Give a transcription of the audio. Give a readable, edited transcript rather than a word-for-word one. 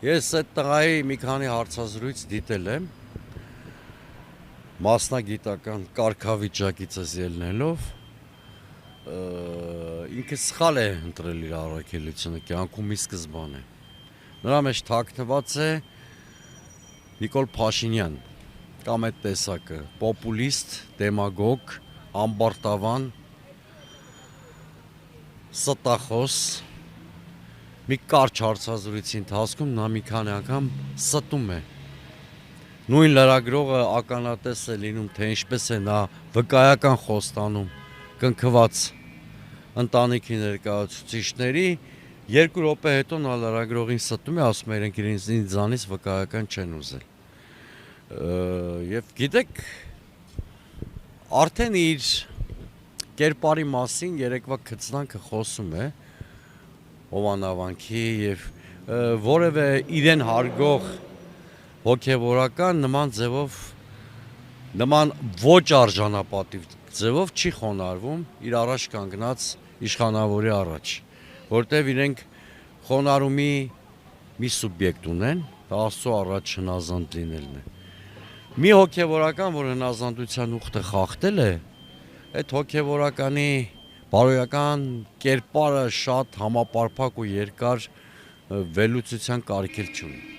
Ես այդ տղայի մի քանի հարցազրույց դիտել եմ, մասնագիտական կարգավիճակիցս ելնելով, ինքը սխալ է ընտրել իր առաքելությունը, կյանքում մի սկզբան է։ Նրա մեջ թաքնված է Նիկոլ Փաշինյան, կամ այդ տեսակը, պոպուլիստ, դեմագոգ, ամբարտավան, ստախոս, մի կարճ հարցազրույցի ընթացքում նա մի քանի անգամ ստում է։ Նույն լրագրողը ականատես է լինում, թե ինչպես է նա վկայական խոստանում կնքված ընտանիքի ներկայացուցիչների, 2 րոպե հետո նա լրագրողին ստում է, ասում է իրենք ինձանից վկայական չեն ուզել։ Եվ գիտեք, արդեն իր կերպարի մասին երեկվա քծնանքը խոսում է Հովանավանքի եւ որևէ իրեն հարգող հոգեվորական նման ձևով, նման ոչ արժանապատիվ ձևով չի խոնարհվում իր առաջ կանգնած իշխանավորի առաջ, որտեվ իրենք խոնարհումի մի սուբյեկտ ունեն, դա Աստծո առաջ հնազանդ լինելն է։ Մի հոգեվորական, որ հնազանդության ուխտը խախտել է, այդ հոգեվորականի բարոյական կերպարը շատ համապարփակ ու երկար վերլուծության կարիք չունի։